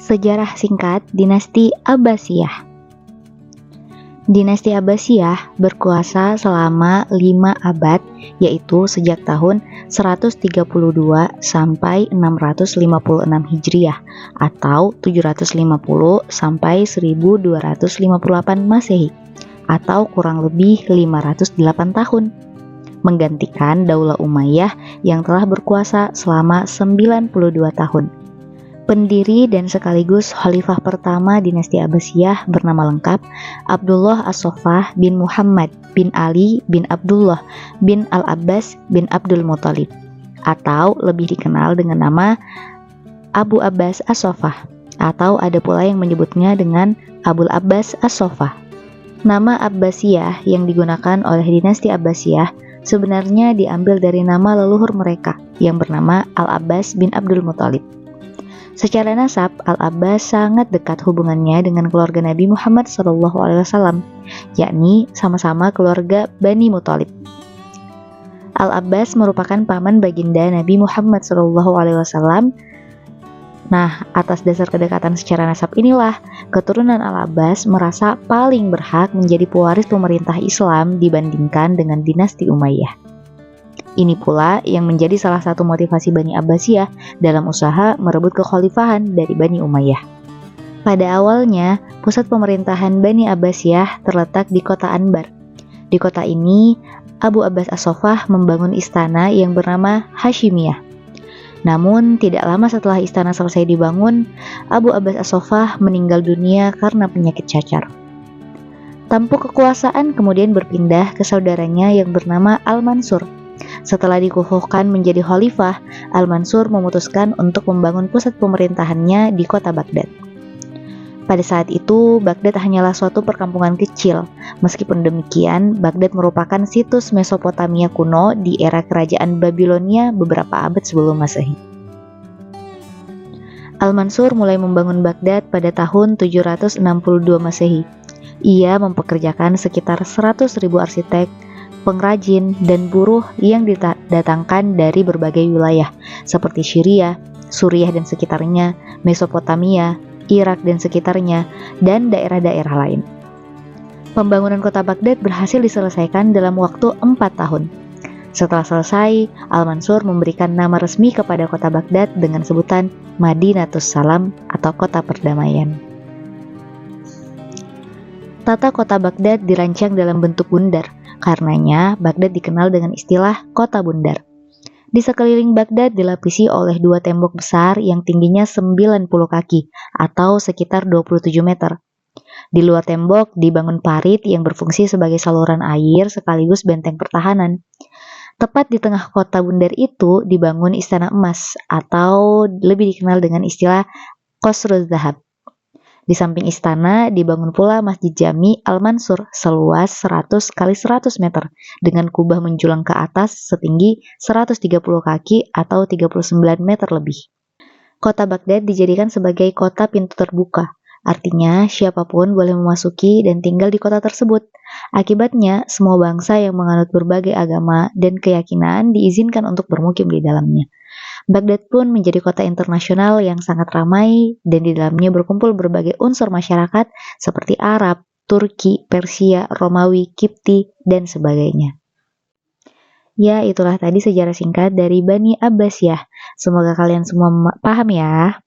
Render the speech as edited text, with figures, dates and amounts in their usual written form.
Sejarah singkat Dinasti Abbasiyah. Dinasti Abbasiyah berkuasa selama 5 abad, yaitu sejak tahun 132 sampai 656 Hijriah atau 750 sampai 1258 Masehi atau kurang lebih 508 tahun, menggantikan Daulah Umayyah yang telah berkuasa selama 92 tahun. Pendiri dan sekaligus khalifah pertama dinasti Abbasiyah bernama lengkap Abdullah As-Saffah bin Muhammad bin Ali bin Abdullah bin Al-Abbas bin Abdul Muthalib, atau lebih dikenal dengan nama Abu Abbas As-Saffah, atau ada pula yang menyebutnya dengan Abul Abbas As-Saffah. Nama Abbasiyah yang digunakan oleh dinasti Abbasiyah sebenarnya diambil dari nama leluhur mereka yang bernama Al-Abbas bin Abdul Muthalib. Secara nasab, Al-Abbas sangat dekat hubungannya dengan keluarga Nabi Muhammad SAW, yakni sama-sama keluarga Bani Muthalib. Al-Abbas merupakan paman baginda Nabi Muhammad SAW. Nah, atas dasar kedekatan secara nasab inilah, keturunan Al-Abbas merasa paling berhak menjadi pewaris pemerintah Islam dibandingkan dengan dinasti Umayyah. Ini pula yang menjadi salah satu motivasi Bani Abbasiyah dalam usaha merebut kekhalifahan dari Bani Umayyah. Pada awalnya, pusat pemerintahan Bani Abbasiyah terletak di kota Anbar. Di kota ini, Abu Abbas As-Saffah membangun istana yang bernama Hashimiyah. Namun, tidak lama setelah istana selesai dibangun, Abu Abbas As-Saffah meninggal dunia karena penyakit cacar. Tampuk kekuasaan kemudian berpindah ke saudaranya yang bernama Al-Mansur. Setelah dikukuhkan menjadi khalifah, Al-Mansur memutuskan untuk membangun pusat pemerintahannya di kota Baghdad. Pada saat itu, Baghdad hanyalah suatu perkampungan kecil. Meskipun demikian, Baghdad merupakan situs Mesopotamia kuno di era kerajaan Babilonia beberapa abad sebelum Masehi. Al-Mansur mulai membangun Baghdad pada tahun 762 Masehi. Ia mempekerjakan sekitar 100.000 arsitek, pengrajin, dan buruh yang didatangkan dari berbagai wilayah seperti Syria, Suriah dan sekitarnya, Mesopotamia, Irak dan sekitarnya, dan daerah-daerah lain. Pembangunan kota Baghdad berhasil diselesaikan dalam waktu 4 tahun. Setelah selesai, Al-Mansur memberikan nama resmi kepada kota Baghdad dengan sebutan Madinatus Salam atau kota perdamaian. Tata kota Baghdad dirancang dalam bentuk bundar. Karenanya, Baghdad dikenal dengan istilah kota bundar. Di sekeliling Baghdad dilapisi oleh 2 tembok besar yang tingginya 90 kaki atau sekitar 27 meter. Di luar tembok dibangun parit yang berfungsi sebagai saluran air sekaligus benteng pertahanan. Tepat di tengah kota bundar itu dibangun istana emas atau lebih dikenal dengan istilah Qasruz Zahab. Di samping istana dibangun pula Masjid Jami Al-Mansur seluas 100 kali 100 meter dengan kubah menjulang ke atas setinggi 130 kaki atau 39 meter lebih. Kota Baghdad dijadikan sebagai kota pintu terbuka, artinya siapapun boleh memasuki dan tinggal di kota tersebut. Akibatnya, semua bangsa yang menganut berbagai agama dan keyakinan diizinkan untuk bermukim di dalamnya. Baghdad pun menjadi kota internasional yang sangat ramai dan di dalamnya berkumpul berbagai unsur masyarakat seperti Arab, Turki, Persia, Romawi, Kipti, dan sebagainya. Ya, itulah tadi sejarah singkat dari Bani Abbasiyah. Semoga kalian semua paham ya.